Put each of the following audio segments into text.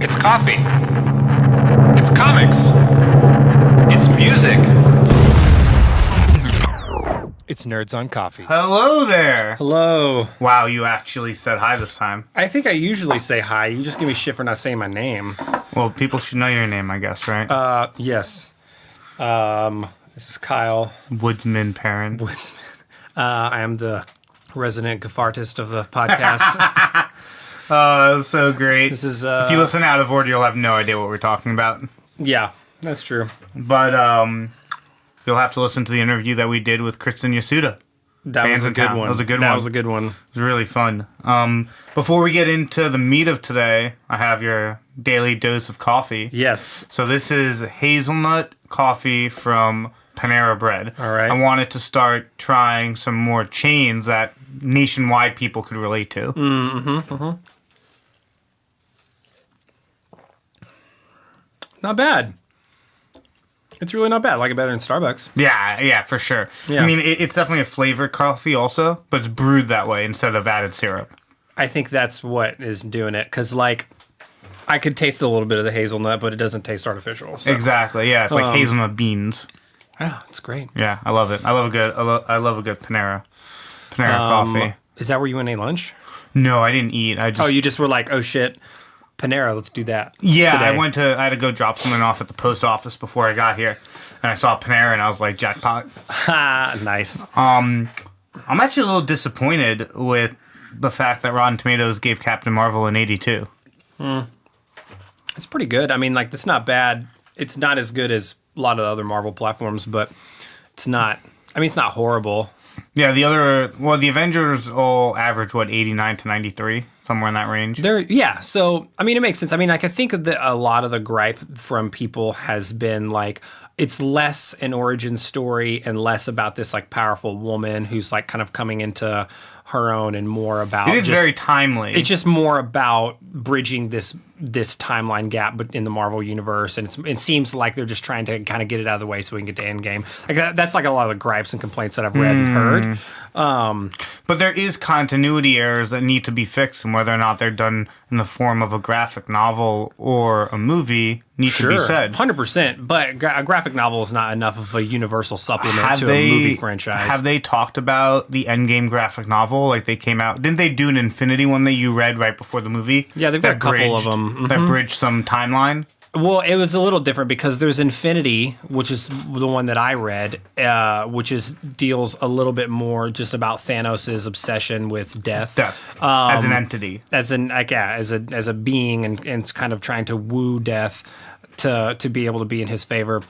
It's coffee. It's comics. It's music. It's Nerds on Coffee. Hello there. Hello. Wow, you actually said hi this time. I think I usually say hi. You just give me shit for not saying my name. Well, people should know your name, I guess, right? Yes. This is Kyle Woodsman Parent. Woodsman. I am the resident gaffartist of the podcast. Oh, so great. This is if you listen out of order, you'll have no idea what we're talking about. Yeah, that's true. But you'll have to listen to the interview that we did with Kristen Yasuda. That was a good one. That was a good one. That was a good one. It was really fun. Before we get into the meat of today, I have your daily dose of coffee. Yes. So this is hazelnut coffee from Panera Bread. All right. I wanted to start trying some more chains that nationwide people could relate to. Not bad. It's really not bad. I like it better than Starbucks. Yeah, for sure. Yeah. I mean, it's definitely a flavored coffee also, but it's brewed that way instead of added syrup. I think that's what is doing it. Because, like, I could taste a little bit of the hazelnut, but it doesn't taste artificial. So. Exactly. Yeah, it's like hazelnut beans. Yeah, it's great. Yeah, I love it. I love a good Panera coffee. Is that where you went and ate lunch? No, I didn't eat. You just were like, oh shit, Panera, let's do that. Yeah, today. I had to go drop something off at the post office before I got here, and I saw Panera, and I was like, jackpot. Nice. I'm actually a little disappointed with the fact that Rotten Tomatoes gave Captain Marvel an 82. It's pretty good. I mean, like, it's not bad. It's not as good as a lot of the other Marvel platforms, but it's not. I mean, it's not horrible. Yeah, the Avengers all average, 89 to 93, somewhere in that range. So, I mean, it makes sense. I mean, like, I think that a lot of the gripe from people has been, like, it's less an origin story and less about this, like, powerful woman who's, like, kind of coming into her own and more about... It is very timely. It's just more about bridging this timeline gap in the Marvel universe, and it seems like they're just trying to kind of get it out of the way so we can get to Endgame. Like that's like a lot of the gripes and complaints that I've read and heard. But there is continuity errors that need to be fixed, and whether or not they're done in the form of a graphic novel or a movie need to be said. 100%. But a graphic novel is not enough of a universal supplement to a movie franchise. Have they talked about the Endgame graphic novel? Like they came out, didn't they do an Infinity one that you read right before the movie? Yeah, they've got a couple of them. That bridged some timeline. Well, it was a little different because there's Infinity, which is the one that I read, which deals a little bit more just about Thanos' obsession with death. As an entity. As a being, and it's kind of trying to woo death to be able to be in his favor.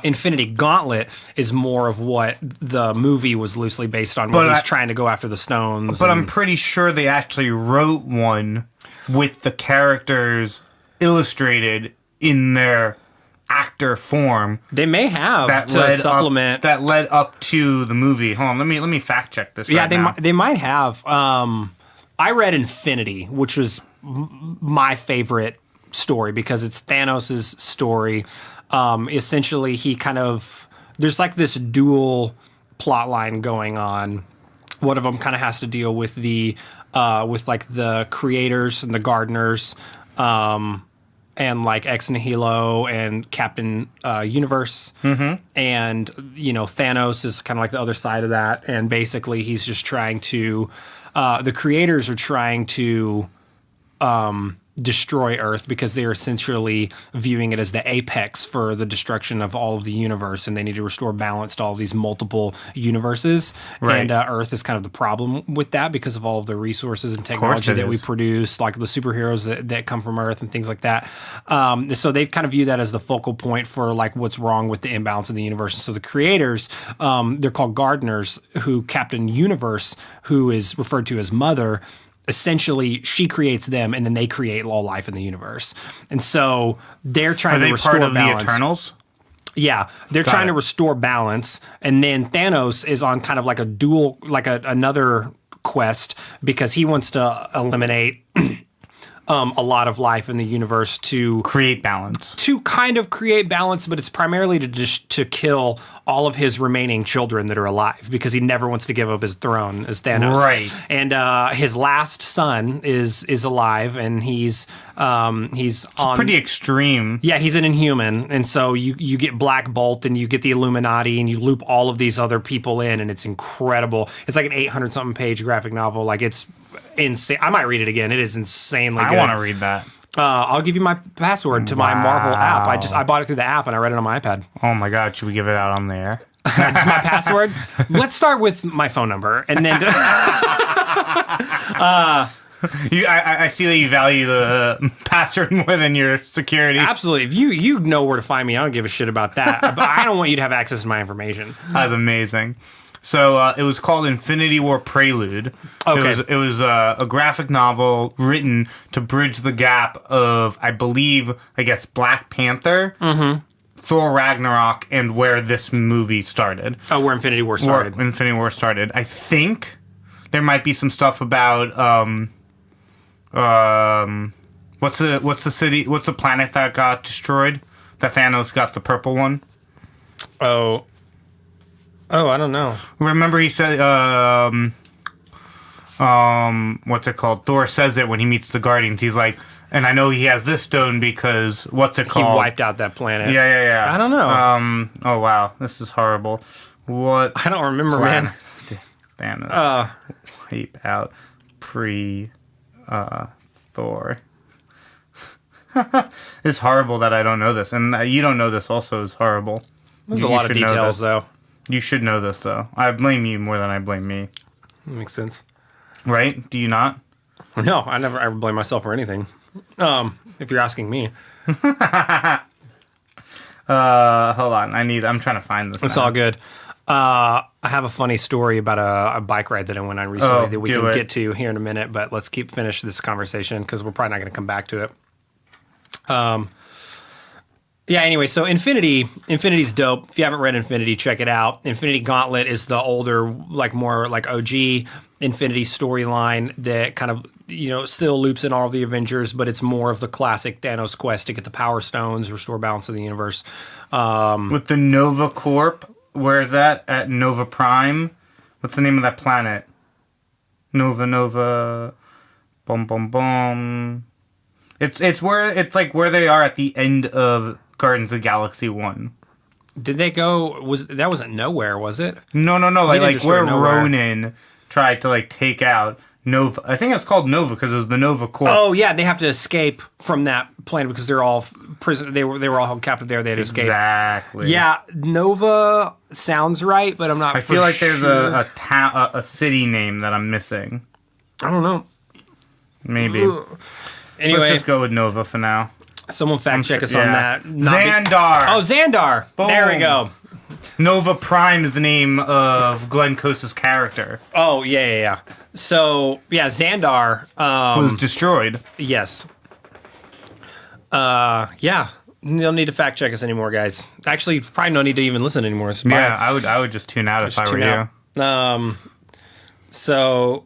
Infinity Gauntlet is more of what the movie was loosely based on, where he's trying to go after the stones. But I'm pretty sure they actually wrote one with the characters illustrated in their actor form. They may have to supplement that led up to the movie. Hold on, let me fact check this. Yeah, they might have. I read Infinity, which was my favorite story because it's Thanos' story. Essentially, there's like this dual plot line going on. One of them kind of has to deal with with like the creators and the gardeners, and like Ex Nihilo and Captain Universe. And, Thanos is kind of like the other side of that. And basically he's just trying to, the creators are trying to destroy Earth because they're essentially viewing it as the apex for the destruction of all of the universe, and they need to restore balance to all of these multiple universes. Right. And Earth is kind of the problem with that because of all of the resources and technology that we produce, like the superheroes that come from Earth and things like that. So they've kind of viewed that as the focal point for like what's wrong with the imbalance in the universe. And so the creators, they're called gardeners, who Captain Universe, who is referred to as Mother, essentially she creates them and then they create all life in the universe. And so they're trying to restore balance. Are they part of the Eternals? Yeah, they're trying to restore balance, and then Thanos is on kind of like a dual, like another quest because he wants to eliminate a lot of life in the universe to Create balance. kind of create balance, but it's primarily to kill all of his remaining children that are alive because he never wants to give up his throne as Thanos. Right. And his last son is alive, and he's on Pretty extreme. yeah, he's an Inhuman, and so you get Black Bolt, and you get the Illuminati, and you loop all of these other people in, and it's incredible. It's like an 800-something page graphic novel. Like, it's insane. I might read it again. It is insanely good. I want to read that. I'll give you my password to my Marvel app. I bought it through the app, and I read it on my iPad. Oh my God, should we give it out on the air? Just my password. Let's start with my phone number, and then I see that you value the password more than your security. absolutely. If you know where to find me, I don't give a shit about that. But I don't want you to have access to my information. That's amazing. So it was called Infinity War Prelude. Okay. It was a graphic novel written to bridge the gap of, I guess, Black Panther, Thor Ragnarok, and where this movie started. Oh, where Infinity War started. Where Infinity War started. I think there might be some stuff about what's the planet that got destroyed? That Thanos got the purple one. Oh, I don't know. Remember he said, what's it called? Thor says it when he meets the Guardians. He's like, and I know he has this stone because, what's it called? He wiped out that planet. Yeah. I don't know. Oh, wow. This is horrible. What? I don't remember, man. Thanos. Wipe out Thor. It's horrible that I don't know this. And you don't know this also is horrible. There's a lot of details, though. You should know this, though. I blame you more than I blame me. That makes sense. Right? Do you not? No, I never ever blame myself for anything. If you're asking me. Hold on. I'm trying to find this. It's all good. I have a funny story about a bike ride that I went on recently that we can get to here in a minute, but let's finish this conversation because we're probably not going to come back to it. Yeah, anyway, so Infinity's dope. If you haven't read Infinity, check it out. Infinity Gauntlet is the older, more OG Infinity storyline that kind of, still loops in all of the Avengers, but it's more of the classic Thanos quest to get the Power Stones, restore balance of the universe. With the Nova Corp, where is that? At Nova Prime? What's the name of that planet? Nova. Boom, boom, boom. It's where they are at the end of Guardians of the Galaxy 1. Did they go? That wasn't Nowhere, was it? No. Like where Ronan tried to take out Nova. I think it's called Nova because it was the Nova Corps. Oh yeah, they have to escape from that planet because they're all prison. They were all held captive there. They had to escape. Exactly. Yeah, Nova sounds right, but I'm not. I feel like there's a city name that I'm missing. I don't know. Maybe. Anyway, let's just go with Nova for now. Someone fact check us on that. Xandar. Xandar. Boom. There we go. Nova Prime is the name of Glenn Coase's character. Oh, yeah. So, yeah, Xandar was destroyed. Yes. Yeah. You don't need to fact check us anymore, guys. Actually, probably no need to even listen anymore. Yeah, I would just tune out if I were you. So...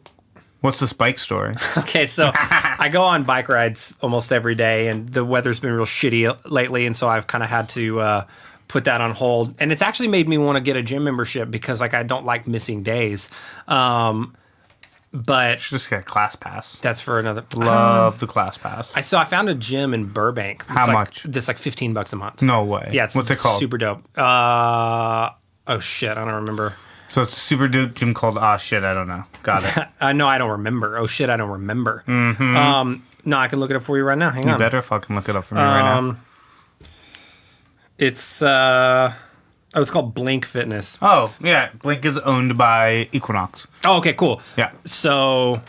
What's the Spike story? Okay, so I go on bike rides almost every day, and the weather's been real shitty lately, and so I've kind of had to put that on hold. And it's actually made me want to get a gym membership because, I don't like missing days. But you should just get a class pass. That's for another. Love the class pass. I found a gym in Burbank. How much? It's like $15 a month. No way. Yeah, what's it called? Super dope. Oh shit, I don't remember. So it's a super dope gym called shit, I don't know. Got it. No, I don't remember. Oh shit, I don't remember. Mm-hmm. No, I can look it up for you right now. Hang on. You better fucking look it up for me right now. It's it's called Blink Fitness. Oh, yeah. Blink is owned by Equinox. Oh, okay, cool. Yeah. So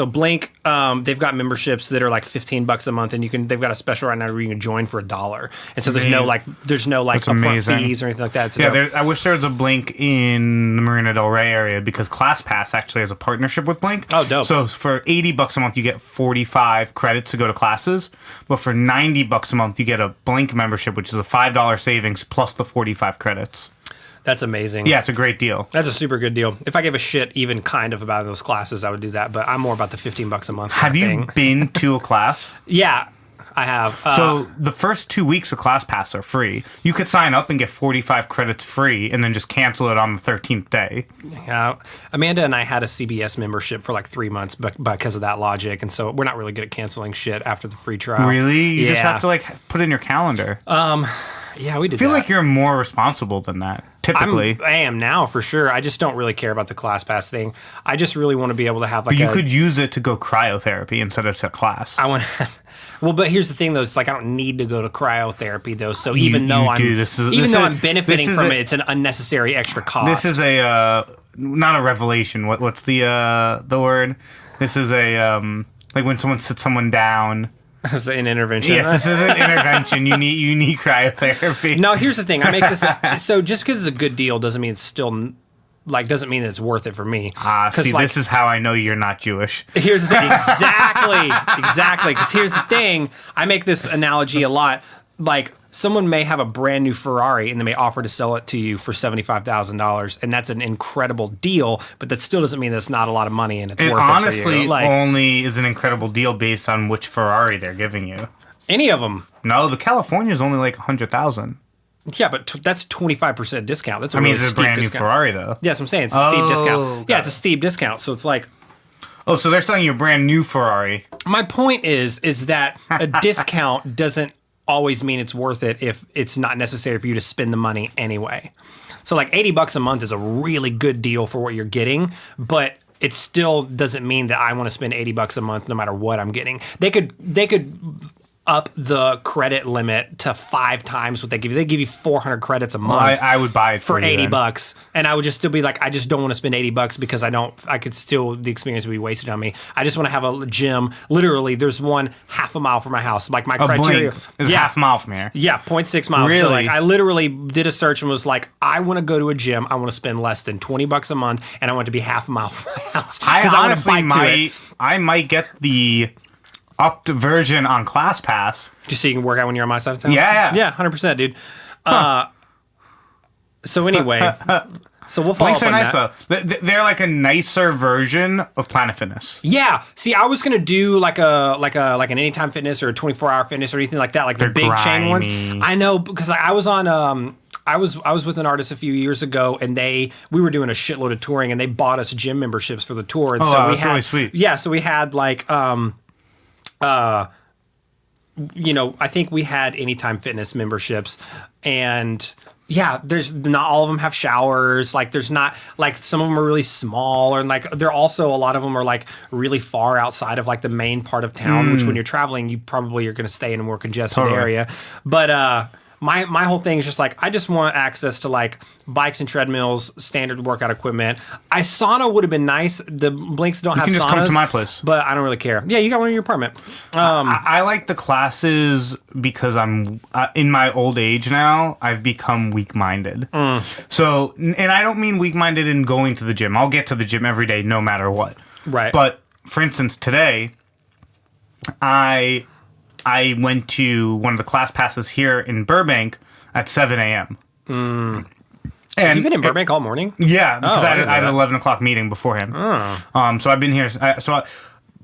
Blink, they've got memberships that are like $15 a month, and they've got a special right now where you can join for $1. And so there's no upfront fees or anything like that. So I wish there was a Blink in the Marina Del Rey area because ClassPass actually has a partnership with Blink. Oh, dope. So for $80 a month, you get 45 credits to go to classes. But for $90 a month, you get a Blink membership, which is a $5 savings plus the 45 credits. That's amazing. Yeah, it's a great deal. That's a super good deal. If I gave a shit even kind of about those classes, I would do that. But I'm more about the $15 a month. Have you been to a class? Yeah, I have. So the first 2 weeks of ClassPass are free. You could sign up and get 45 credits free and then just cancel it on the 13th day. Amanda and I had a CBS membership for like 3 months because of that logic. And so we're not really good at canceling shit after the free trial. Really? You just Yeah. have to like put it in your calendar. Yeah, we did I feel that. like you're more responsible than that, typically. I am now for sure. I just don't really care about the ClassPass thing. I just really want to be able to have like You could use it to go cryotherapy instead of to class. I want to. Well, but here's the thing though. It's like I don't need to go to cryotherapy though. So even though I'm benefiting from it, it's an unnecessary extra cost. This is a not a revelation. What's the word? This is a like when someone sits someone down. It's an intervention. Yes, this is an intervention. You need cryotherapy. No, here's the thing. I make this so just because it's a good deal doesn't mean it's still doesn't mean that it's worth it for me. See, this is how I know you're not Jewish. Here's the thing. Exactly. Because here's the thing. I make this analogy a lot. Like someone may have a brand new Ferrari and they may offer to sell it to you for $75,000, and that's an incredible deal. But that still doesn't mean that's not a lot of money and it's worth it for you. Honestly, only is an incredible deal based on which Ferrari they're giving you. Any of them. No, the California is only like 100,000. Yeah, but that's 25% discount. That's a I mean, really it's a steep brand new discount. Ferrari though. Yeah, that's what I'm saying. It's a steep discount. Yeah, got it's a steep discount. So it's like. Oh, so they're selling you a brand new Ferrari. My point is that a discount doesn't always mean it's worth it if it's not necessary for you to spend the money anyway. So like $80 a month is a really good deal for what you're getting, but it still doesn't mean that I want to spend $80 a month no matter what I'm getting. They could up the credit limit to 5 times what they give you. They give you 400 credits a month. I would buy it for you then. $80, and I would just still be like, I just don't want to spend $80 because the experience would be wasted on me. I just want to have a gym. Literally, there's one half a mile from my house. Like my criteria is half a mile from here. Yeah, 0.6 miles. Really? So like, I literally did a search and was like, I want to go to a gym. I want to spend less than $20 a month, and I want it to be half a mile from my house. I honestly might. I might get the upped version on ClassPass. Just so you can work out when you're on my side of town? Yeah. 100%, dude. So anyway, so we'll follow Links up are on nice that. though. They're like a nicer version of Planet Fitness. Yeah. See, I was gonna do like an Anytime Fitness or a 24-hour Fitness or anything like that, like the big chain ones. I know because I was on I was with an artist a few years ago, and we were doing a shitload of touring, and they bought us gym memberships for the tour. And so we that's had really sweet. Yeah, so we had like I think we had Anytime Fitness memberships, and yeah, there's not all of them have showers. Like there's not like some of them are really small, and like they're also a lot of them are like really far outside of like the main part of town, which when you're traveling, you probably are going to stay in a more congested area. But my whole thing is just like, I just want access to like bikes and treadmills, standard workout equipment. A sauna would have been nice. The Blinks don't have saunas. You can just come to my place. But I don't really care. Yeah, you got one in your apartment. I like the classes because I'm in my old age now. I've become weak-minded. So, and I don't mean weak-minded in going to the gym. I'll get to the gym every day, no matter what. Right. But for instance, today, I went to one of the class passes here in Burbank at 7 a.m. And You've been in Burbank all morning? Yeah, because I didn't had know an that. 11 o'clock meeting beforehand. So I've been here.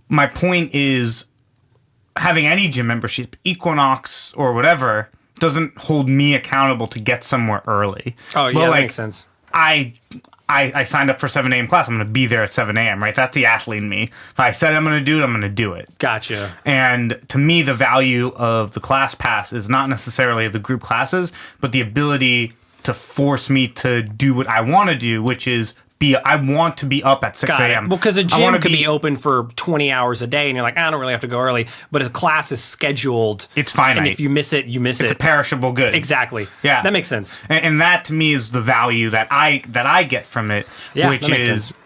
My point is, having any gym membership, Equinox or whatever, doesn't hold me accountable to get somewhere early. Oh, yeah, But, that like, makes sense. I signed up for 7 a.m. class. I'm going to be there at 7 a.m., right? That's the athlete in me. If I said I'm going to do it, I'm going to do it. Gotcha. And to me, the value of the class pass is not necessarily the group classes, but the ability to force me to do what I want to do, which is I want to be up at 6 Got it. a.m. Well, because a gym could be open for 20 hours a day, and you're like, I don't really have to go early. But a class is scheduled. It's finite. And if you miss it, you miss It's it. a perishable good. Exactly. Yeah. That makes sense. And that to me is the value that I get from it, Yeah, which that makes is sense.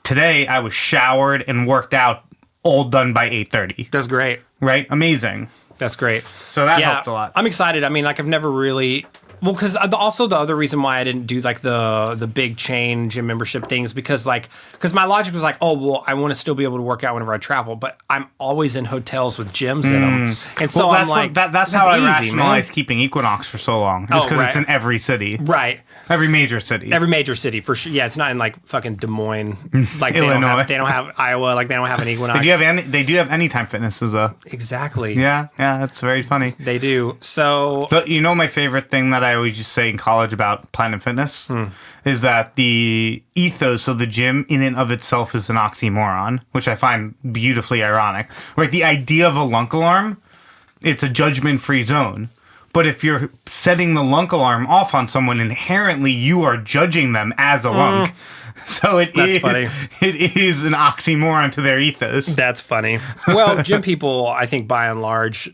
today I was showered and worked out, all done by 8:30. That's great. Right? Amazing. That's great. So that helped a lot. I'm excited. I mean, like, I've never really Well, because also the other reason why I didn't do like the big chain gym membership things because my logic was like, oh well, I want to still be able to work out whenever I travel, but I'm always in hotels with gyms in them, and so Well, I'm like, that's how I rationalized keeping Equinox for so long, just because it's in every city, right? Every major city For sure. Yeah, it's not in like fucking Des Moines, like Illinois. they don't have Iowa, like they don't have an Equinox. They do have Anytime Fitnesses though. Exactly. Yeah, that's very funny. They do. So you know, my favorite thing that I always just say in college about Planet Fitness is that the ethos of the gym in and of itself is an oxymoron, which I find beautifully ironic. Like the idea of a lunk alarm, it's a judgment-free zone. But if you're setting the lunk alarm off on someone, inherently you are judging them as a lunk. So that's funny. It is an oxymoron to their ethos. That's funny. Well, gym people, I think by and large,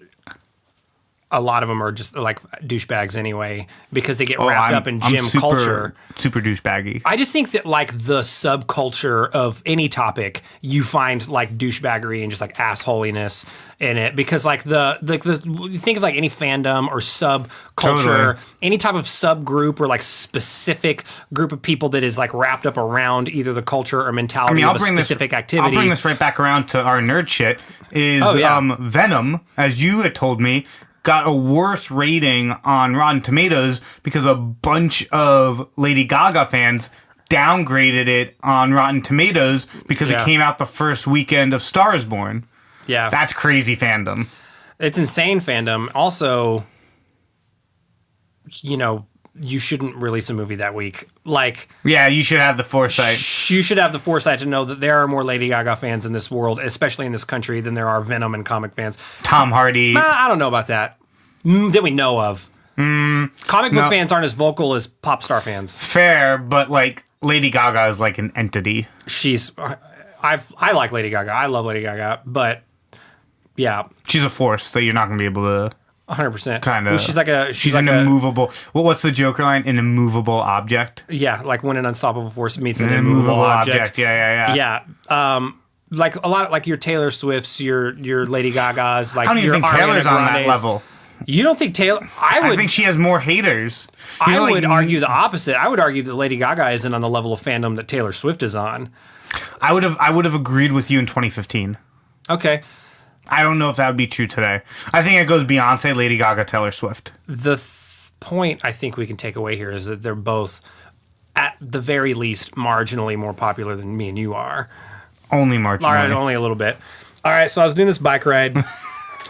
a lot of them are just like douchebags anyway because they get wrapped up in gym culture. Super douchebaggy. I just think that like the subculture of any topic, you find like douchebaggery and just like assholiness in it because like the you think of like any fandom or subculture, any type of subgroup or like specific group of people that is like wrapped up around either the culture or mentality of a specific activity. I'll bring this right back around to our nerd shit. Venom, as you had told me, got a worse rating on Rotten Tomatoes because a bunch of Lady Gaga fans downgraded it on Rotten Tomatoes because it came out the first weekend of Star is Born. Yeah. That's crazy fandom. It's insane fandom. Also, you know, you shouldn't release a movie that week. Like, yeah, you should have the foresight. You should have the foresight to know that there are more Lady Gaga fans in this world, especially in this country, than there are Venom and comic fans. Tom Hardy. I don't know about that. That we know of. Comic book fans aren't as vocal as pop star fans. Fair, but like Lady Gaga is like an entity. I like Lady Gaga. I love Lady Gaga, but yeah, she's a force that you're not going to be able to. 100%. Kind of. She's like an immovable. What's the Joker line? An immovable object. Yeah, like when an unstoppable force meets an immovable object. Yeah. Yeah. Like a lot of like your Taylor Swifts, your Lady Gagas, like I don't even your think Taylor's on that level. You don't think Taylor? I think she has more haters. I would argue the opposite. I would argue that Lady Gaga isn't on the level of fandom that Taylor Swift is on. I would have agreed with you in 2015. Okay. I don't know if that would be true today. I think it goes Beyonce, Lady Gaga, Taylor Swift. The point I think we can take away here is that they're both, at the very least, marginally more popular than me and you are. Only marginally. All right, only a little bit. All right, so I was doing this bike ride.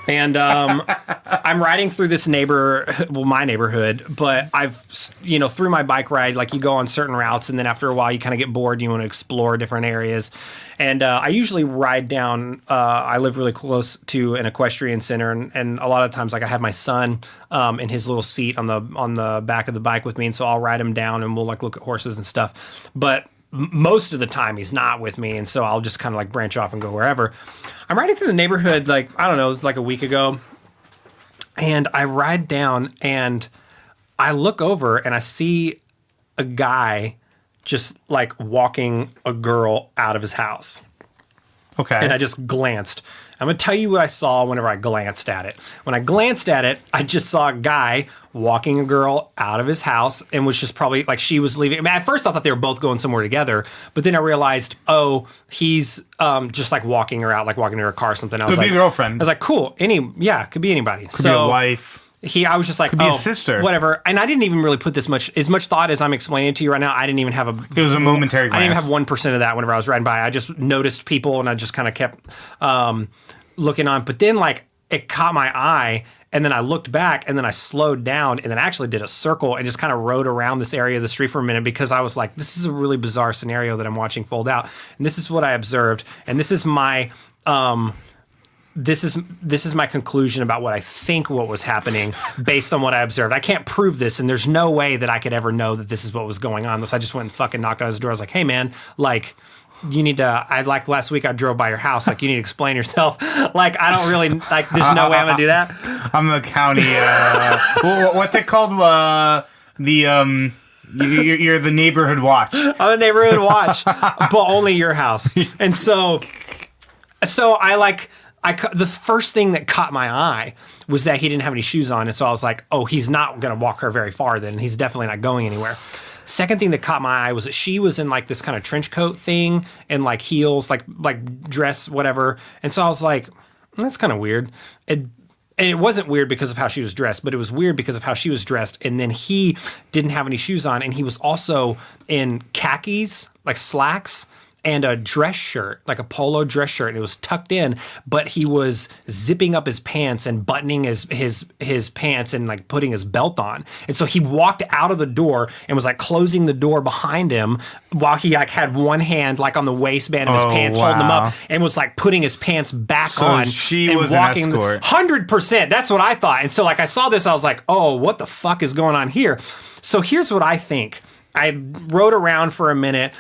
And I'm riding through this my neighborhood, but I've, through my bike ride, like you go on certain routes and then after a while you kind of get bored and you want to explore different areas. And I usually ride down, I live really close to an equestrian center and a lot of times like I have my son in his little seat on the back of the bike with me. And so I'll ride him down and we'll like look at horses and stuff. But most of the time he's not with me, and so I'll just kind of like branch off and go wherever. I'm riding through the neighborhood, like, I don't know, it's like a week ago, and I ride down and I look over and I see a guy just like walking a girl out of his house. Okay. And I just glanced. I'm going to tell you what I saw whenever I glanced at it. When I glanced at it, I just saw a guy walking a girl out of his house and was just probably like she was leaving. I mean, at first I thought they were both going somewhere together, but then I realized, he's just like walking her out, like walking to her car or something. Could be a girlfriend. I was like, cool. Could be anybody. Could be a wife. I was just like, could be a sister. Whatever. And I didn't even really put as much thought as I'm explaining it to you right now. I didn't even have it was a momentary glance. I didn't even have 1% of that whenever I was riding by. I just noticed people and I just kind of kept looking on. But then like it caught my eye and then I looked back and then I slowed down and then actually did a circle and just kind of rode around this area of the street for a minute because I was like, this is a really bizarre scenario that I'm watching fold out. And this is what I observed. And this is my this is my conclusion about what I think what was happening based on what I observed. I can't prove this, and there's no way that I could ever know that this is what was going on unless I just went and fucking knocked on his door. I was like, hey man, like you need to, like last week I drove by your house, like you need to explain yourself. Like I don't really, like there's no way I'm gonna do that. I'm the county, what's it called? You're the neighborhood watch. I'm the neighborhood watch, but only your house. And so I like, the first thing that caught my eye was that he didn't have any shoes on, and so I was like, oh, he's not going to walk her very far then, and he's definitely not going anywhere. Second thing that caught my eye was that she was in like this kind of trench coat thing and like heels, like dress, whatever. And so I was like, that's kind of weird. And it wasn't weird because of how she was dressed, but it was weird because of how she was dressed. And then he didn't have any shoes on, and he was also in khakis, like slacks, and a dress shirt, like a polo dress shirt, and it was tucked in, but he was zipping up his pants and buttoning his pants and like putting his belt on. And so he walked out of the door and was like closing the door behind him while he like had one hand like on the waistband of his pants, holding them up, and was like putting his pants back on. She and was walking an escort. 100%. That's what I thought. And so like I saw this, I was like, oh, what the fuck is going on here? So here's what I think. I rode around for a minute,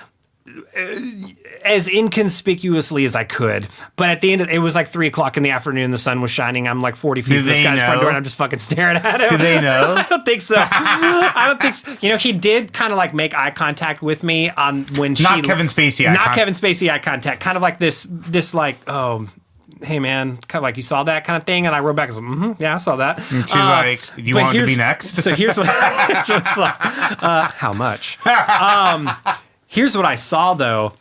as inconspicuously as I could, but at the end of it was like 3:00 in the afternoon. The sun was shining. I'm like 40 feet from this guy's front door, and I'm just fucking staring at him. Do they know? I don't think so. I don't think so. You know, he did kind of like make eye contact with me on when Not Kevin Spacey eye contact. Kevin Spacey eye contact. Kind of like this like, oh, hey man, kind of like you saw that kind of thing, and I wrote back, I was like, yeah, I saw that. And she's like, you want to be next? So here's what it's like. How much? Here's what I saw, though.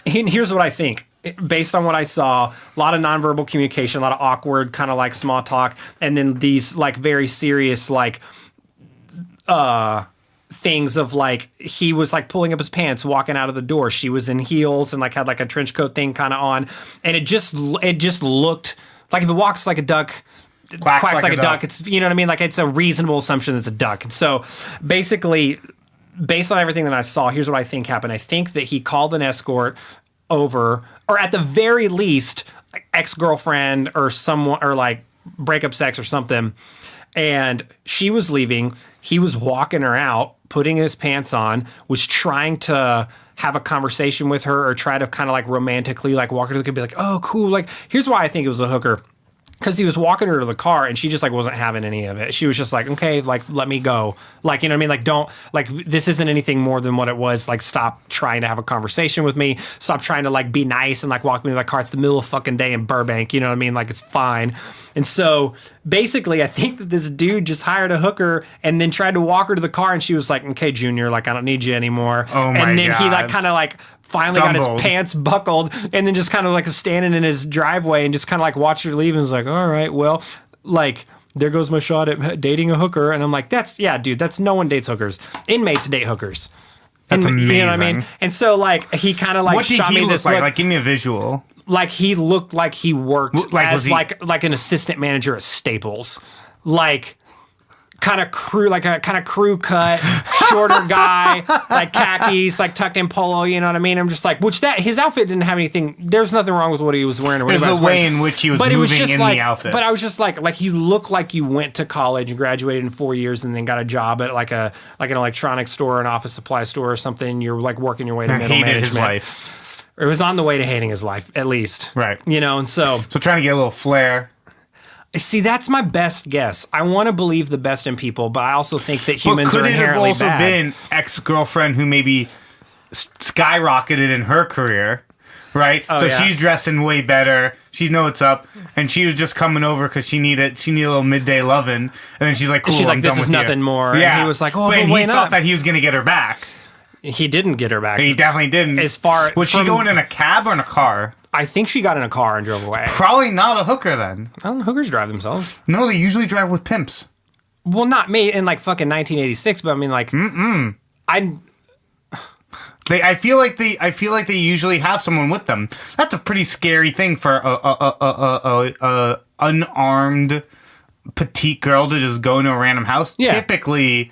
And here's what I think. Based on what I saw, a lot of nonverbal communication, a lot of awkward kind of like small talk, and then these like very serious like things of like he was like pulling up his pants, walking out of the door. She was in heels and like had like a trench coat thing kind of on, and it just looked like if it walks like a duck. Quacks like a duck. It's, you know what I mean? Like it's a reasonable assumption it's a duck. And so basically, based on everything that I saw, here's what I think happened. I think that he called an escort over, or at the very least, ex-girlfriend or someone, or like breakup sex or something. And she was leaving. He was walking her out, putting his pants on, was trying to have a conversation with her or try to kind of like romantically like walk her to the car, be like, oh, cool. Like, here's why I think it was a hooker. Because he was walking her to the car and she just like wasn't having any of it. She was just like, okay, like let me go. Like, you know what I mean? Like, don't, like, this isn't anything more than what it was. Like, stop trying to have a conversation with me. Stop trying to like be nice and like walk me to the car. It's the middle of fucking day in Burbank. You know what I mean? Like, it's fine. And so basically, I think that this dude just hired a hooker and then tried to walk her to the car, and she was like, okay, Junior, like, I don't need you anymore. Oh my And then God. he like kind of like finally got his pants buckled and then just kind of like standing in his driveway and just kind of like watched her leave and was like, all right, well, like, there goes my shot at dating a hooker. And I'm like, yeah, dude, that's, no one dates hookers. Inmates date hookers. That's and, amazing. You know what I mean? And so like he kind of like What did shot he me look this like? look. Like, give me a visual. Like he looked like he worked Like, as was he- like an assistant manager at Staples. Like kind of crew cut, shorter guy, like khakis, like tucked in polo, you know what I mean? I'm just like, his outfit didn't have anything. There's nothing wrong with what he was wearing or There's whatever. a way in which he was moving in like, the outfit. But I was just like you look like you went to college and graduated in 4 years and then got a job at like an electronics store, an office supply store or something. And you're like working your way to middle hated management. his life. Or it was on the way to hating his life, at least. Right. You know, and so trying to get a little flair. see, that's my best guess. I want to believe the best in people, but I also think that But humans could are it have inherently also bad. been ex-girlfriend who maybe skyrocketed in her career, right? So yeah. she's dressing way better. She knows what's up, and she was just coming over because she needed a little midday loving, and then she's like, "Cool, She's like, I'm this done is with you." nothing more. Yeah, And he was like, oh, but but he why thought not? that he was gonna get her back. He didn't get her back. He definitely didn't. As far was she from- going in a cab or in a car? I think she got in a car and drove away. Probably not a hooker then. I don't know. Hookers drive themselves. No, they usually drive with pimps. Well, not me in like fucking 1986, but I mean like, I feel like they usually have someone with them. That's a pretty scary thing for a unarmed petite girl to just go into a random house. Yeah. Typically,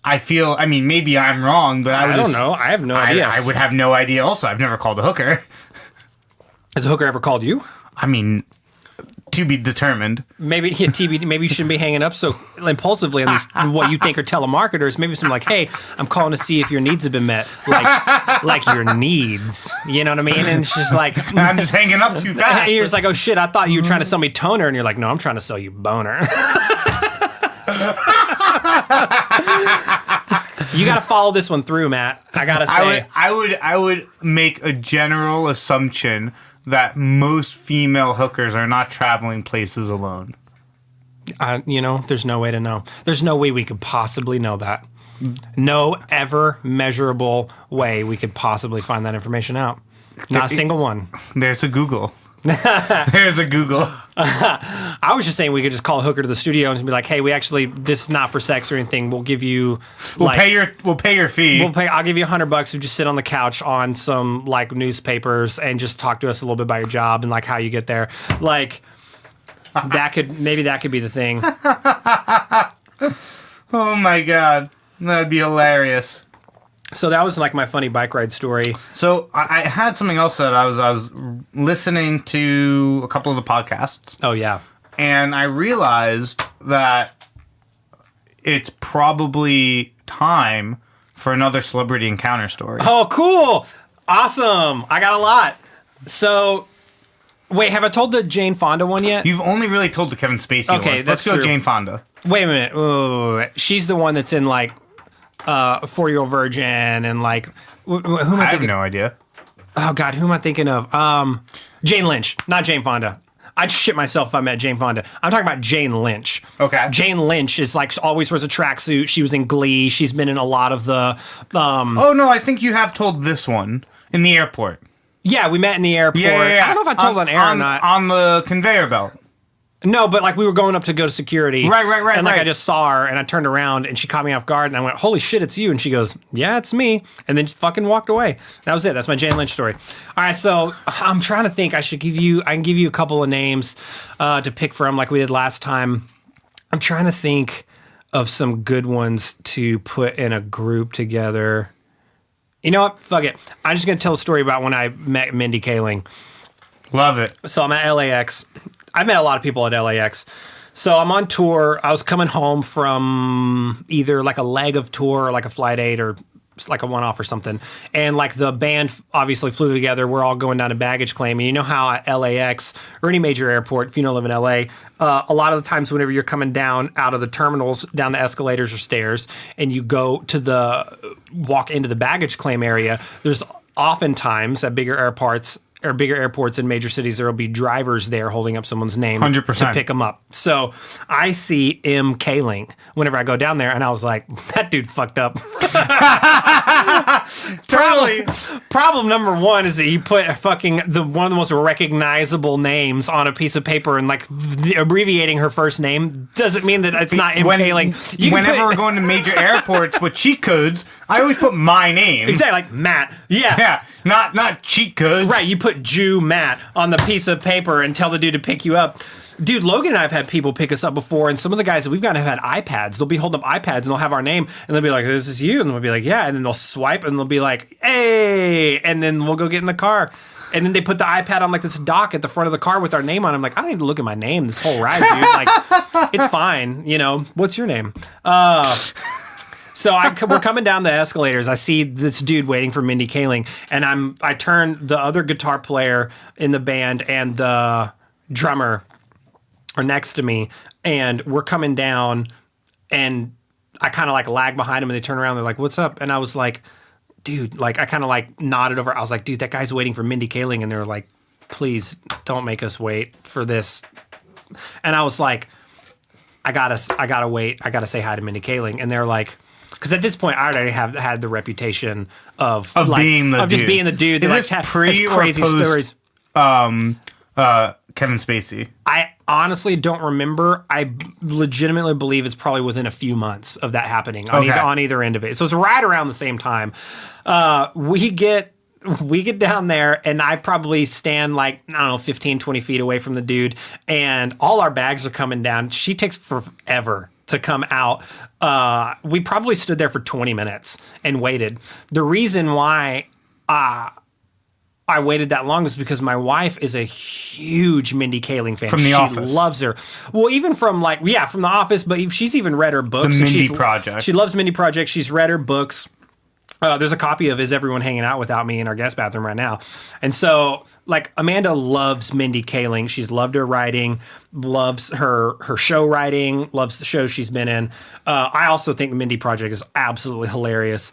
I feel. I mean, maybe I'm wrong, but I don't know. I have no idea. I would have no idea. Also, I've never called a hooker. Has a hooker ever called you? I mean, to be determined. Maybe TBD. Maybe you shouldn't be hanging up so impulsively on these what you think are telemarketers. Maybe some like, hey, I'm calling to see if your needs have been met. Like your needs. You know what I mean? And it's just like I'm just hanging up too fast. and you're just like, oh shit, I thought you were trying to sell me toner, and you're like, no, I'm trying to sell you boner. You got to follow this one through, Matt. I gotta say, I would make a general assumption that most female hookers are not traveling places alone. There's no way to know. There's no way we could possibly know that. No ever measurable way we could possibly find that information out. Not a single one. There's a Google. There's a Google. I was just saying we could just call a hooker to the studio and be like, "Hey, this is not for sex or anything. We'll give you, we'll pay your fee. I'll give you $100 if you just sit on the couch on some like newspapers and just talk to us a little bit about your job and like how you get there." Like that could be the thing. Oh my God, that'd be hilarious. So that was like my funny bike ride story. So I had something else that I was listening to a couple of the podcasts. Oh yeah, and I realized that it's probably time for another celebrity encounter story. Oh, cool, awesome! I got a lot. So wait, have I told the Jane Fonda one yet? You've only really told the Kevin Spacey one. Okay, that's Let's go true. Jane Fonda. Wait a minute. Wait. She's the one that's in like 40-Year-Old Virgin and like who am I thinking? I have no idea. Oh God, who am I thinking of? Jane Lynch, not Jane Fonda. I'd shit myself if I met Jane Fonda. I'm talking about Jane Lynch. Okay. Jane Lynch is like always wears a tracksuit. She was in Glee. She's been in a lot of the. Oh no, I think you have told this one in the airport. Yeah, we met in the airport. Yeah. I don't know if I told on air or not. On the conveyor belt. No, but like we were going up to go to security. Right. And like I just saw her and I turned around and she caught me off guard and I went, "Holy shit, it's you." And she goes, "Yeah, it's me." And then just fucking walked away. That was it. That's my Jane Lynch story. All right, so I'm trying to think. I can give you a couple of names to pick from like we did last time. I'm trying to think of some good ones to put in a group together. You know what? Fuck it. I'm just going to tell a story about when I met Mindy Kaling. Love it. So I'm at LAX. I've met a lot of people at LAX. So I'm on tour. I was coming home from either like a leg of tour or like a Flight 8 or like a one-off or something. And like the band obviously flew together. We're all going down to baggage claim. And you know how at LAX or any major airport, if you don't live in LA, a lot of the times whenever you're coming down out of the terminals, down the escalators or stairs, and you go to walk into the baggage claim area, there's oftentimes at bigger airports in major cities, there will be drivers there holding up someone's name 100%. to pick them up. So I see M. Kaling whenever I go down there, and I was like, that dude fucked up. Problem number one is that he put one of the most recognizable names on a piece of paper, and like abbreviating her first name doesn't mean that it's not M. Kaling. Whenever we're going to major airports with cheat codes, I always put my name. Exactly, like Matt. Yeah. Not cheat codes. Right, you put Jew Matt on the piece of paper and tell the dude to pick you up. Dude, Logan and I have had people pick us up before, and some of the guys that we've got have had iPads. They'll be holding up iPads, and they'll have our name, and they'll be like, "This is you," and we'll be like, "Yeah," and then they'll swipe, and they'll be like, "Hey," and then we'll go get in the car. And then they put the iPad on like this dock at the front of the car with our name on it. I'm like, I don't need to look at my name this whole ride, dude. Like, it's fine. What's your name? So we're coming down the escalators. I see this dude waiting for Mindy Kaling, and I turn the other guitar player in the band and the drummer are next to me, and we're coming down, and I kind of like lag behind them, and they turn around. They're like, "What's up?" And I was like, "Dude," like I kind of like nodded over. I was like, "Dude, that guy's waiting for Mindy Kaling," and they're like, "Please don't make us wait for this." And I was like, I gotta wait. I gotta say hi to Mindy Kaling, and they're like. Because at this point, I already have had the reputation of just being the dude that has crazy stories. Kevin Spacey. I honestly don't remember. I legitimately believe it's probably within a few months of that happening on either end of it. So it's right around the same time. We get down there, and I probably stand like, I don't know, 15, 20 feet away from the dude, and all our bags are coming down. She takes forever to come out. We probably stood there for 20 minutes and waited. The reason why I waited that long is because my wife is a huge Mindy Kaling fan. From The Office. She loves her. Well, even from from The Office, but she's even read her books. The Mindy Project. She loves Mindy Project. She's read her books. There's a copy of Is Everyone Hanging Out Without Me in our guest bathroom right now. And so, like, Amanda loves Mindy Kaling. She's loved her writing, loves her show writing, loves the shows she's been in. I also think the Mindy Project is absolutely hilarious.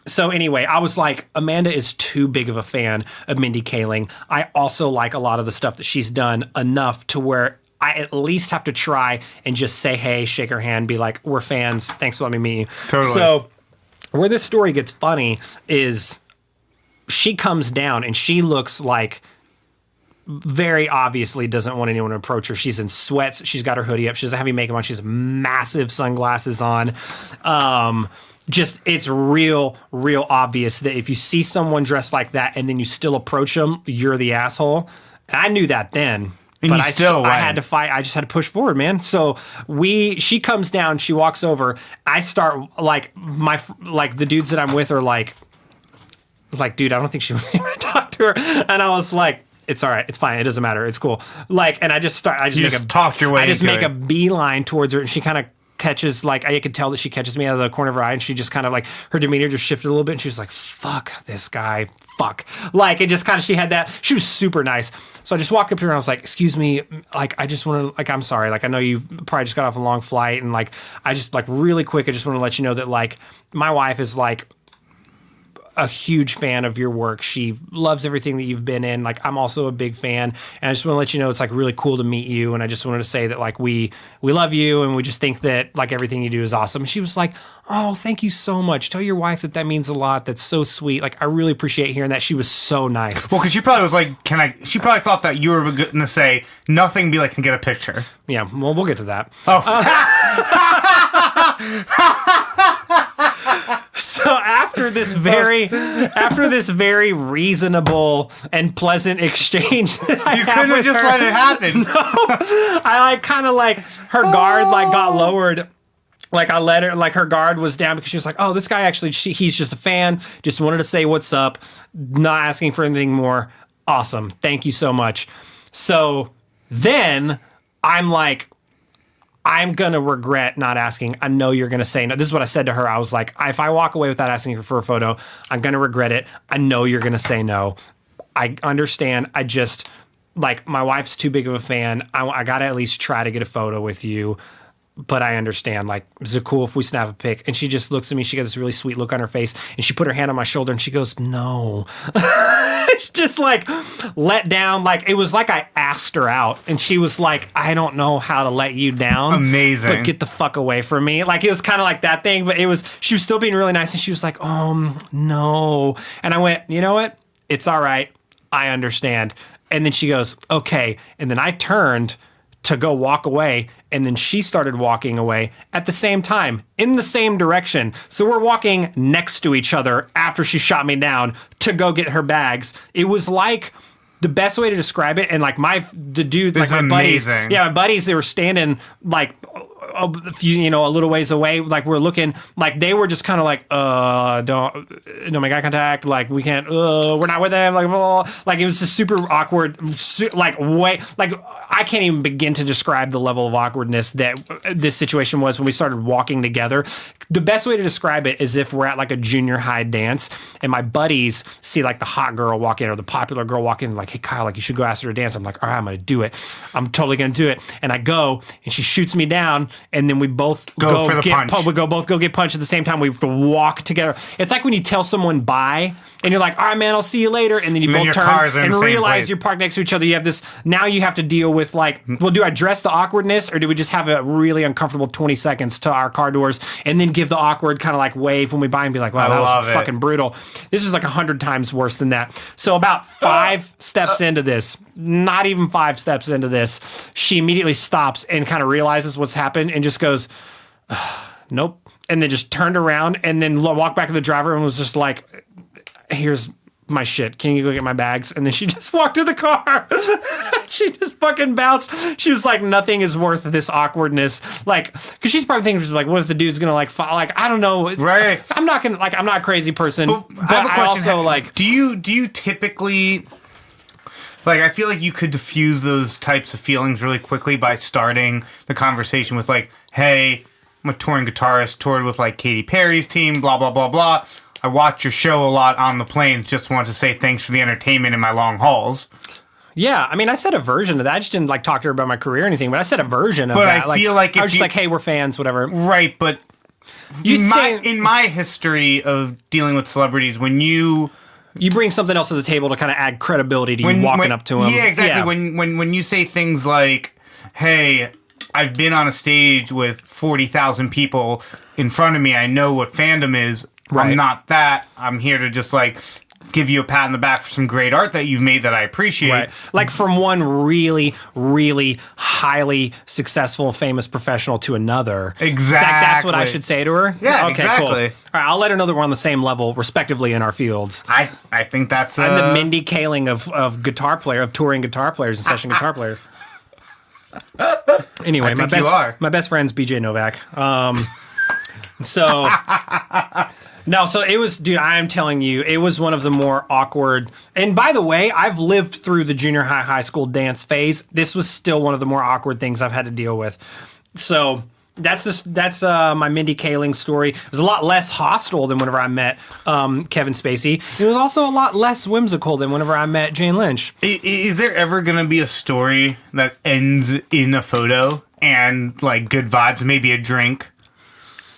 So anyway, I was like, Amanda is too big of a fan of Mindy Kaling. I also like a lot of the stuff that she's done enough to where I at least have to try and just say, hey, shake her hand, be like, we're fans. Thanks for letting me meet you. Totally. So where this story gets funny is she comes down and she looks like very obviously doesn't want anyone to approach her. She's in sweats. She's got her hoodie up. She doesn't have any makeup on. She has massive sunglasses on. Just it's real obvious that if you see someone dressed like that and then you still approach them, you're the asshole. And I knew that then. And but I had to fight. I just had to push forward, man. So she comes down, she walks over. I start like the dudes that I'm with are like, dude, I don't think she wants to talk to her. And I was like, it's all right. It's fine. It doesn't matter. It's cool. Like, and I just talked your way. I just into make it. a beeline towards her, and she kind of catches, like, I could tell that she catches me out of the corner of her eye, and she just kind of like, her demeanor just shifted a little bit, and she was like, fuck this guy, fuck. Like, it just kind of, she had that, she was super nice. So I just walked up to her and I was like, excuse me, like, I just want to, like, I'm sorry, like, I know you probably just got off a long flight, and like, I just, like, really quick, I just want to let you know that, like, my wife is like a huge fan of your work. She loves everything that you've been in. Like, I'm also a big fan, and I just want to let you know it's like really cool to meet you. And I just wanted to say that like we love you, and we just think that like everything you do is awesome. And she was like, oh, thank you so much. Tell your wife that means a lot. That's so sweet. Like, I really appreciate hearing that. She was so nice. Well, because she probably was like, she probably thought that you were going to say nothing, be like, can get a picture. Yeah, well, we'll get to that. Oh. So after this very reasonable and pleasant exchange that I You couldn't have just let it happen. I like kind of like her guard like got lowered. Like I let her, like her guard was down because she was like, oh, this guy actually, he's just a fan. Just wanted to say what's up. Not asking for anything more. Awesome. Thank you so much. So then I'm like, I'm going to regret not asking. I know you're going to say no. This is what I said to her. I was like, if I walk away without asking for a photo, I'm going to regret it. I know you're going to say no. I understand. I just, like, my wife's too big of a fan. I got to at least try to get a photo with you. But I understand, like, is it cool if we snap a pic? And she just looks at me. She got this really sweet look on her face. And she put her hand on my shoulder and she goes, no. It's just like let down. Like, it was like I asked her out. And she was like, I don't know how to let you down. Amazing. But get the fuck away from me. Like, it was kind of like that thing. But she was still being really nice. And she was like, no. And I went, you know what? It's all right. I understand. And then she goes, okay. And then I turned to go walk away, and then she started walking away at the same time in the same direction. So we're walking next to each other after she shot me down to go get her bags. It was like the best way to describe it. And like the dude, this like my amazing. buddies, my buddies, they were standing like a little ways away. Like we're looking, like they were just kind of like, don't make eye contact. Like we can't, we're not with them. Like it was just super awkward. Like I can't even begin to describe the level of awkwardness that this situation was when we started walking together. The best way to describe it is if we're at like a junior high dance and my buddies see like the hot girl walk in or the popular girl walk in, like, hey Kyle, like you should go ask her to dance. I'm like, all right, I'm gonna do it. I'm totally gonna do it. And I go and she shoots me down, and then we both go for the punch. We both go get punched at the same time. We have to walk together. It's like when you tell someone bye and you're like, all right, man, I'll see you later. And then you both turn and realize you're parked next to each other. You have this, now you have to deal with like, well, do I address the awkwardness or do we just have a really uncomfortable 20 seconds to our car doors and then give the awkward kind of like wave when we buy and be like, wow, that was fucking brutal. This was like 100 times worse than that. So about 5 steps into this, not even 5 steps into this, she immediately stops and kind of realizes what's happened and just goes, nope. And then just turned around and then walked back to the driver and was just like, here's my shit. Can you go get my bags? And then she just walked to the car. She just fucking bounced. She was like, nothing is worth this awkwardness. Like, because she's probably thinking, like, what if the dude's gonna like, like, I don't know. Right. I'm not gonna, like, I'm not a crazy person. But I have a question. Also, like, do you typically, like, I feel like you could diffuse those types of feelings really quickly by starting the conversation with like, hey, I'm a touring guitarist, toured with like Katy Perry's team, blah, blah, blah, blah. I watch your show a lot on the planes. Just want to say thanks for the entertainment in my long hauls. Yeah, I mean, I said a version of that. I just didn't like talk to her about my career or anything, but I said a version of that. But I feel like I was just like, hey, we're fans, whatever. Right, but in my history of dealing with celebrities, when you bring something else to the table to kind of add credibility to you walking up to them. Yeah, exactly. Yeah. When you say things like, "Hey, I've been on a stage with 40,000 people in front of me. I know what fandom is. Right. I'm not that. I'm here to just like give you a pat on the back for some great art that you've made that I appreciate." Right. Like from one really, really highly successful, famous professional to another. Exactly. That's what I should say to her? Yeah, okay, exactly. Cool. All right, I'll let her know that we're on the same level, respectively, in our fields. I think that's... I'm the Mindy Kaling of touring guitar players and session guitar players. Anyway, my best friend's BJ Novak. So it was, dude, I am telling you, it was one of the more awkward. And by the way, I've lived through the junior high school dance phase. This was still one of the more awkward things I've had to deal with. So that's my Mindy Kaling story. It was a lot less hostile than whenever I met Kevin Spacey. It was also a lot less whimsical than whenever I met Jane Lynch. Is there ever going to be a story that ends in a photo and like good vibes, maybe a drink?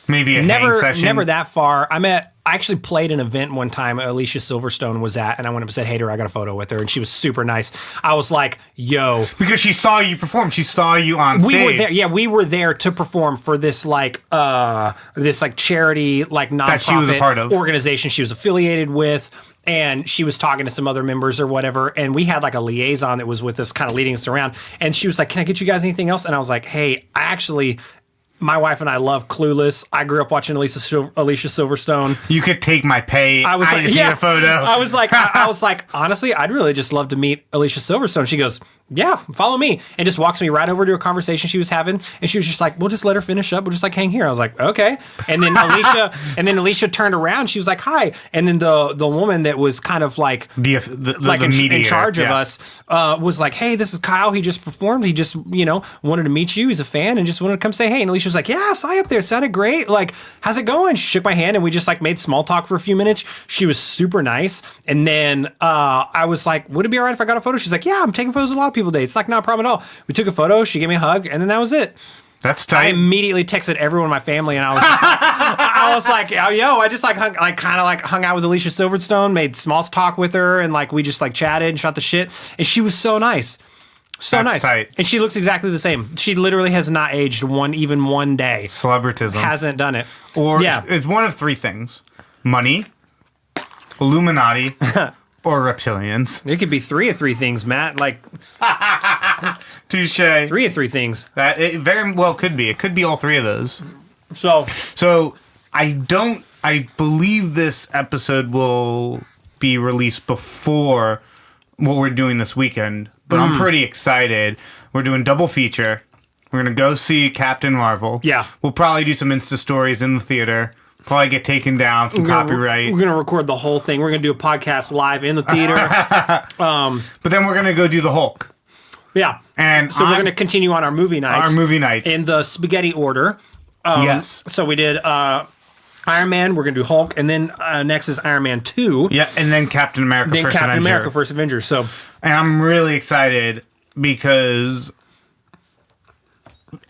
Maybe a hang session. Never that far. I actually played an event one time Alicia Silverstone was at, and I went up and said, "Hey, I got a photo with her," and she was super nice. I was like, "Yo," because she saw you perform. She saw you on stage. We were there. Yeah, we were there to perform for this charity nonprofit that she was a part of. Organization she was affiliated with. And she was talking to some other members or whatever, and we had like a liaison that was with us, kind of leading us around. And she was like, "Can I get you guys anything else?" And I was like, "Hey, my wife and I love Clueless. I grew up watching Alicia Silverstone. You could take my pay. I just need a photo." I was like, honestly, I'd really just love to meet Alicia Silverstone. She goes, "Yeah, follow me," and just walks me right over to a conversation she was having. And she was just like, "We'll just let her finish up. We'll just like hang here." I was like, "Okay." And then Alicia turned around. She was like, "Hi." And then the woman that was kind of like in charge of us was like, "Hey, this is Kyle. He just performed. He just wanted to meet you. He's a fan and just wanted to come say hey." And Alicia was like, "Yeah, I saw you up there. It sounded great. Like, how's it going?" She shook my hand and we just like made small talk for a few minutes. She was super nice. And then I was like, "Would it be all right if I got a photo?" She's like, "Yeah, I'm taking photos with a lot of people today. It's like not a problem at all." We took a photo. She gave me a hug, and then that was it. That's tight. I immediately texted everyone in my family, and I was just like, I just hung out with Alicia Silverstone, made small talk with her, and like we just like chatted and shot the shit. And she was so nice. So nice. Tight. And she looks exactly the same. She literally has not aged even one day. Celebritism. Hasn't done it. Or it's one of three things: money, Illuminati, or reptilians. It could be three of three things, Matt. Like, touche. 3 of 3 things. That it very well could be. It could be all three of those. So I believe this episode will be released before what we're doing this weekend, but I'm pretty excited. We're doing double feature. We're going to go see Captain Marvel. Yeah. We'll probably do some Insta stories in the theater. Probably get taken down from copyright. We're going to record the whole thing. We're going to do a podcast live in the theater. But then we're going to go do the Hulk. Yeah. And so we're going to continue on our movie nights. In the spaghetti order. Yes. So we did Iron Man. We're going to do Hulk. And then next is Iron Man 2. Yeah. And then Captain America First Avenger. So, and I'm really excited because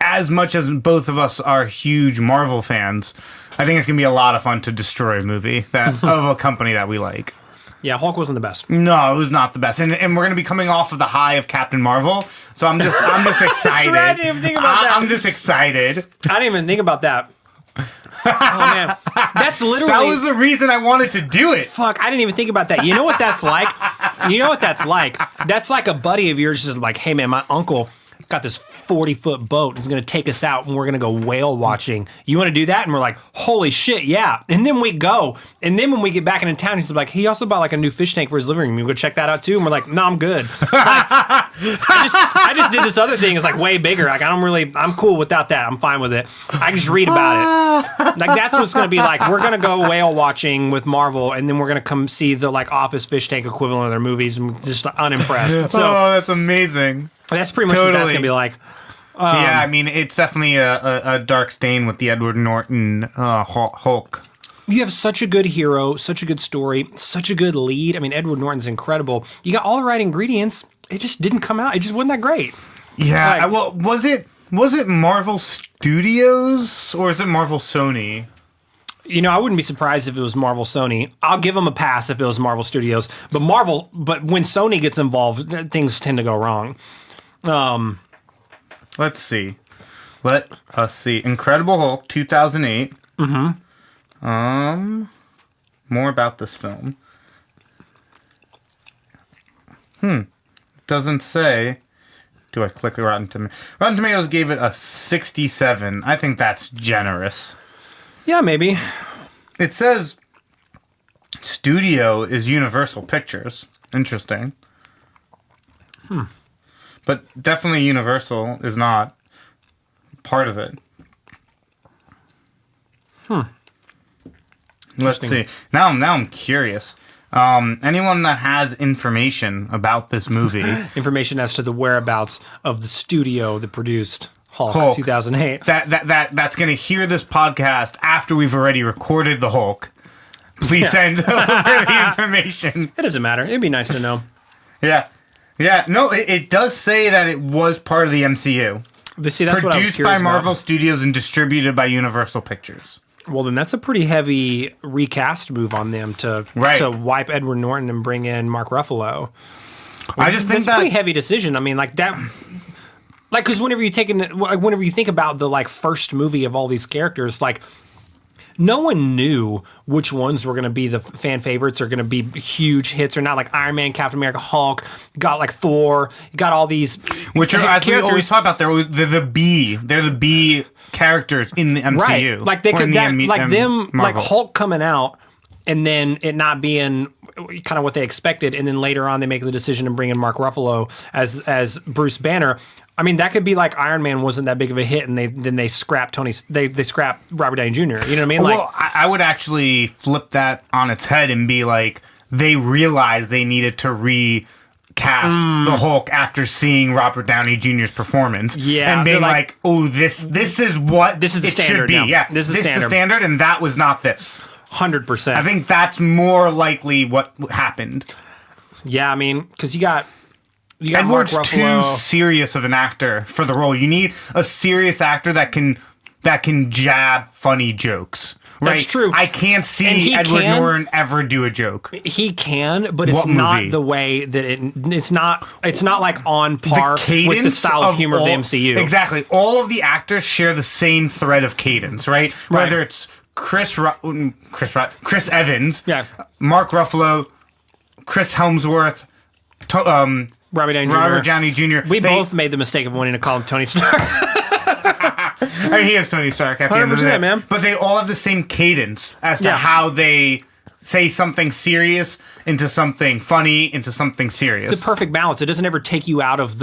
as much as both of us are huge Marvel fans, I think it's going to be a lot of fun to destroy a movie of a company that we like. Yeah, Hulk wasn't the best. No, it was not the best. And we're going to be coming off of the high of Captain Marvel. So I'm just excited. I didn't even think about that. I'm just excited. I didn't even think about that. Oh, man. That's literally... That was the reason I wanted to do it. Fuck, I didn't even think about that. You know what that's like? That's like a buddy of yours just like, "Hey, man, my uncle got this 40-foot boat. He's going to take us out and we're going to go whale watching. You want to do that?" And we're like, "Holy shit, yeah." And then we go. And then when we get back into town, he's like, he also bought like a new fish tank for his living room. You go check that out too? And we're like, "No, I'm good." I just did this other thing. It's like way bigger. Like I'm cool without that. I'm fine with it. I can just read about it. Like that's what it's going to be like. We're going to go whale watching with Marvel and then we're going to come see the like Office fish tank equivalent of their movies and just unimpressed. So that's amazing. That's pretty much what that's going to be like. Yeah, I mean, it's definitely a dark stain with the Edward Norton Hulk. You have such a good hero, such a good story, such a good lead. I mean, Edward Norton's incredible. You got all the right ingredients. It just didn't come out. It just wasn't that great. Yeah. Was it Marvel Studios or is it Marvel Sony? I wouldn't be surprised if it was Marvel Sony. I'll give them a pass if it was Marvel Studios. But when Sony gets involved, things tend to go wrong. Let's see. Let us see. Incredible Hulk, 2008. More about this film. Doesn't say. Do I click Rotten Tomatoes? Rotten Tomatoes gave it a 67. I think that's generous. Yeah, maybe. It says studio is Universal Pictures. Interesting. But definitely Universal is not part of it. Let's see. Now I'm curious. Anyone that has information about this movie, Information as to the whereabouts of the studio that produced Hulk 2008. that's going to hear this podcast after we've already recorded the Hulk, please send over the information. It doesn't matter. It'd be nice to know. Yeah. No, it does say that it was part of the MCU. See, that's what I was Produced curious by Marvel about. Studios and distributed by Universal Pictures. Well, then that's a pretty heavy recast move on them to wipe Edward Norton and bring in Mark Ruffalo. I just think that's a pretty heavy decision. I mean, like that, like because whenever you think about the like first movie of all these characters, like no one knew which ones were going to be the fan favorites or going to be huge hits or not. Like Iron Man, Captain America, Hulk, got like Thor, you got all these which are, as we always talk about, they're the B characters in the MCU. Right. Like they could Marvel. like Hulk coming out and then it not being kind of what they expected, and then later on they make the decision to bring in Mark Ruffalo as Bruce Banner. I mean, that could be like Iron Man wasn't that big of a hit, and they scrapped they scrapped Robert Downey Jr. You know what I mean? Well, I would actually flip that on its head and be like, they realized they needed to recast the Hulk after seeing Robert Downey Jr.'s performance. Yeah, and being like, oh, this is what this is the it standard should be. now. Yeah, this is the standard, and that was not this. 100%. I think that's more likely what happened. Yeah, I mean, because you got Mark Edward's Ruffalo. too serious of an actor for the role. You need a serious actor that can jab funny jokes. Right? That's true. I can't see Edward Norton ever do a joke. He can, but it's not the way that it's not like on par with the style of humor of the MCU. Exactly. All of the actors share the same thread of cadence, right? Whether it's Chris Evans, Mark Ruffalo, Chris Helmsworth, Robert Downey Jr. We both made the mistake of wanting to call him Tony Stark. I mean, he is Tony Stark at the end of the day, man. But they all have the same cadence as to how they say something serious into something funny into something serious. It's a perfect balance. It doesn't ever take you out of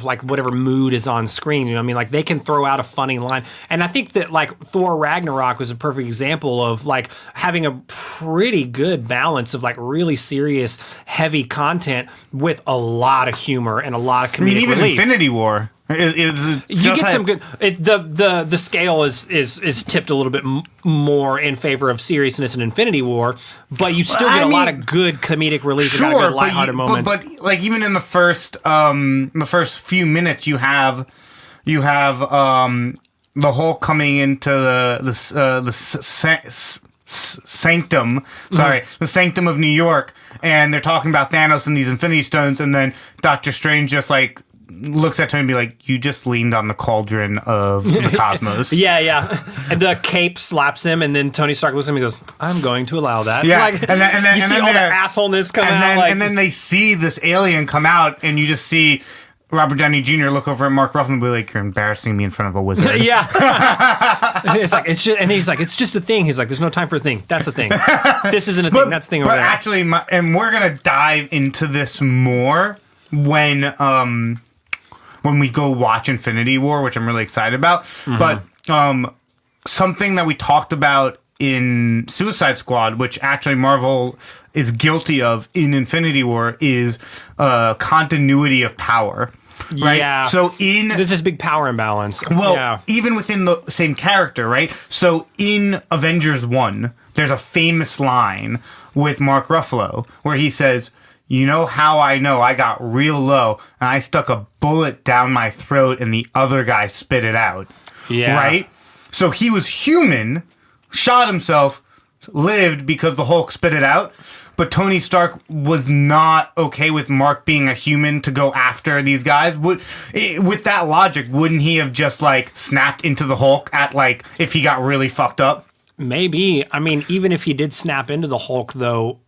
like whatever mood is on screen. You know what I mean? Like they can throw out a funny line. And I think that like Thor Ragnarok was a perfect example of like having a pretty good balance of like really serious, heavy content with a lot of humor and a lot of comedic even relief. Infinity War. You get some good. The scale is tipped a little bit more in favor of seriousness in Infinity War, but you still get a lot of good comedic relief and good lighthearted moments. But like even in the first few minutes, you have the Hulk coming into the sanctum. Sorry, the sanctum of New York, and they're talking about Thanos and these Infinity Stones, and then Doctor Strange just like looks at Tony and be like, you just leaned on the cauldron of the cosmos. Yeah. And the cape slaps him, and then Tony Stark looks at him and goes, I'm going to allow that. Yeah. Like, and then you see all the assholeness come out. And then they see this alien come out, and you just see Robert Downey Jr. look over at Mark Ruffalo and be like, you're embarrassing me in front of a wizard. Yeah. It's just, and he's like, it's just a thing. He's like, there's no time for a thing. That's a thing. This isn't a thing. That's a thing over there. But actually, and we're going to dive into this more when we go watch Infinity War, which I'm really excited about. But something that we talked about in Suicide Squad, which actually Marvel is guilty of in Infinity War, is continuity of power. Right? Yeah. So there's this big power imbalance. Well, even within the same character, right? So in Avengers 1, there's a famous line with Mark Ruffalo where he says, you know how I know I got real low and I stuck a bullet down my throat and the other guy spit it out. Yeah. Right? So he was human, shot himself, lived because the Hulk spit it out. But Tony Stark was not okay with Mark being a human to go after these guys. With that logic, wouldn't he have just like snapped into the Hulk at like if he got really fucked up? Maybe. I mean, even if he did snap into the Hulk, though,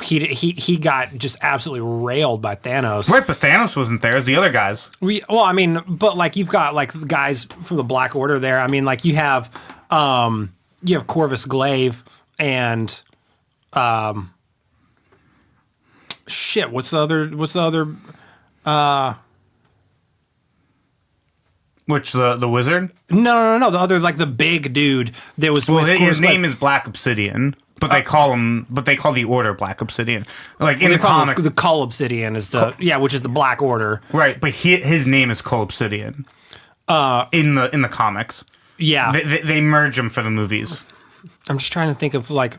he got just absolutely railed by Thanos. Right, but Thanos wasn't there as the other guys. But like you've got like guys from the Black Order there. I mean, like you have Corvus Glaive and shit. What's the other? Which the wizard? No. The other, like the big dude that was. Well, with his name is Black Obsidian, but they call the Order Black Obsidian. Like in the comics, the Cull Obsidian is which is the Black Order. Right, but his name is Cull Obsidian. In the comics, yeah, they merge him for the movies. I'm just trying to think of like,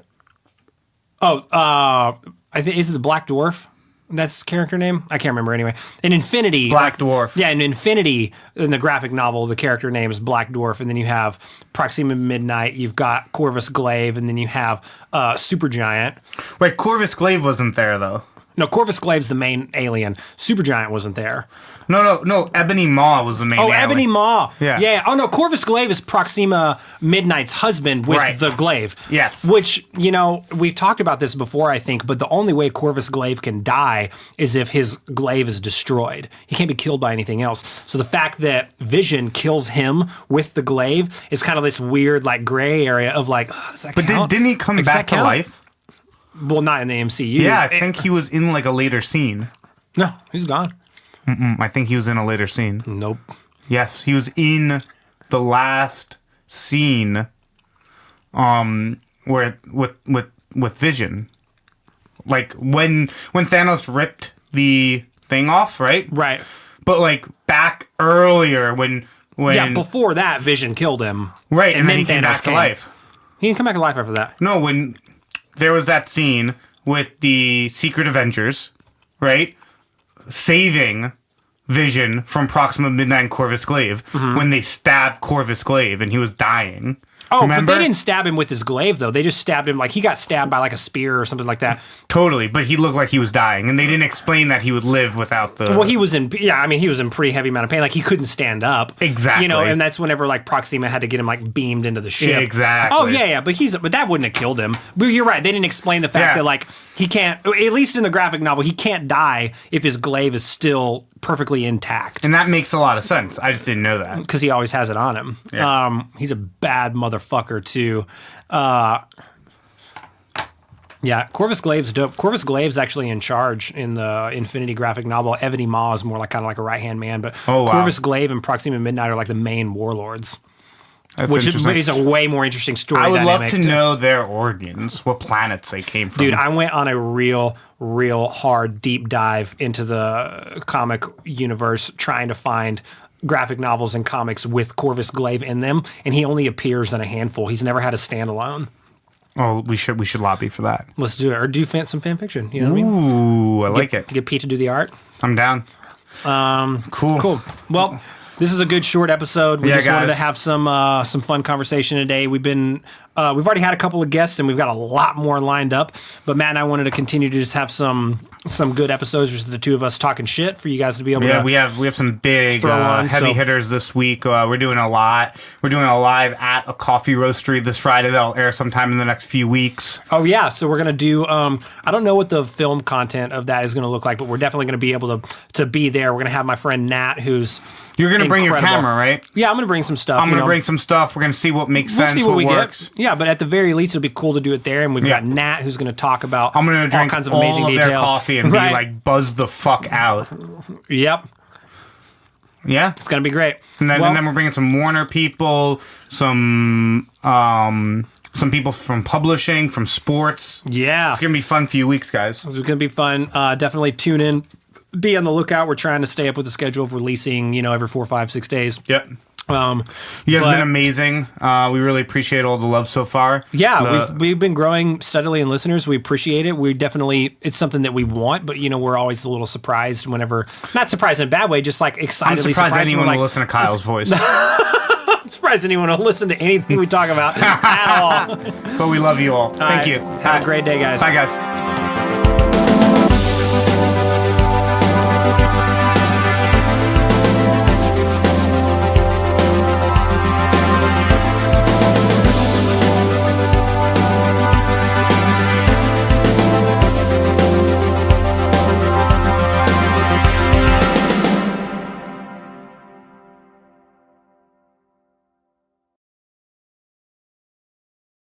I think is it the Black Dwarf? That's his character name? I can't remember anyway. In Infinity... Black Dwarf. Yeah, in Infinity, in the graphic novel, the character name is Black Dwarf, and then you have Proxima Midnight, you've got Corvus Glaive, and then you have Supergiant. Wait, Corvus Glaive wasn't there, though. No, Corvus Glaive's the main alien. Supergiant wasn't there. No. Ebony Maw was the main alien. Ebony Maw. Yeah. Oh, no, Corvus Glaive is Proxima Midnight's husband with the glaive. Yes. Which, we talked about this before, I think, but the only way Corvus Glaive can die is if his glaive is destroyed. He can't be killed by anything else. So the fact that Vision kills him with the glaive is kind of this weird, like, gray area of, like, does that count? But didn't he come back to life? Well, not in the MCU. Yeah, I think he was in, like, a later scene. No, he's gone. I think he was in a later scene. Nope. Yes, he was in the last scene, where with Vision, like when Thanos ripped the thing off, right? Right. But like back earlier when before that, Vision killed him. Right, and then he came back to life. He didn't come back to life after that. No, when there was that scene with the Secret Avengers, right? Saving Vision from Proxima Midnight and Corvus Glaive when they stabbed Corvus Glaive and he was dying. Oh, remember? But they didn't stab him with his glaive, though. They just stabbed him, like, he got stabbed by, like, a spear or something like that. Totally, but he looked like he was dying, and they didn't explain that he would live without the... Well, he was in pretty heavy amount of pain. Like, he couldn't stand up. Exactly. And that's whenever, like, Proxima had to get him, like, beamed into the ship. Yeah, exactly. Oh, yeah, but that wouldn't have killed him. But you're right, they didn't explain the fact that, like, he can't, at least in the graphic novel, he can't die if his glaive is still perfectly intact. And that makes a lot of sense. I just didn't know that. Because he always has it on him. Yeah. He's a bad motherfucker, too. Corvus Glaive's dope. Corvus Glaive's actually in charge in the Infinity graphic novel. Ebony Maw is more like kind of like a right-hand man, but Corvus Glaive and Proxima Midnight are like the main warlords. That's which is a way more interesting story I would dynamic. love to know their origins, what planets they came from. Dude, I went on a real hard deep dive into the comic universe trying to find graphic novels and comics with Corvus Glaive in them, and he only appears in a handful. He's never had a standalone. Oh, we should lobby for that. Let's do it. Or do some fan fiction. You know what I mean? Ooh, I like it. Get Pete to do the art. I'm down. Cool. Well, this is a good short episode. We just wanted to have some fun conversation today. We've already had a couple of guests and we've got a lot more lined up. But Matt and I wanted to continue to just have some good episodes, just the two of us talking shit for you guys to be able to. Yeah, we have some big heavy hitters this week. We're doing a lot. We're doing a live at a coffee roastery this Friday that'll air sometime in the next few weeks. Oh yeah, so we're gonna do. I don't know what the film content of that is gonna look like, but we're definitely gonna be able to be there. We're gonna have my friend Nat, who's you're gonna bring your camera, right? Yeah, I'm gonna bring some stuff. I'm gonna bring some stuff. We're gonna see what makes sense. See what we works. Get. Yeah, but at the very least, it'll be cool to do it there. And we've got Nat, who's gonna talk about. I'm gonna drink all kinds of amazing all of details. their coffee and be like buzz the fuck out. Yep. Yeah, it's gonna be great. And then we're bringing some Warner people, some people from publishing, from sports. Yeah, it's gonna be a fun few weeks, guys. It's gonna be fun. Definitely tune in. Be on the lookout. We're trying to stay up with the schedule of releasing, every 4, 5, 6 days. Yep. You guys have been amazing. We really appreciate all the love so far. Yeah, we've been growing steadily in listeners. We appreciate it. It's something that we want, but we're always a little surprised whenever, not surprised in a bad way, just like excitedly I'm surprised anyone will listen to Kyle's voice. I'm surprised surprised anyone will listen to anything we talk about at all. But we love you all. Thank All right. you. Have a great day, guys. Bye, guys.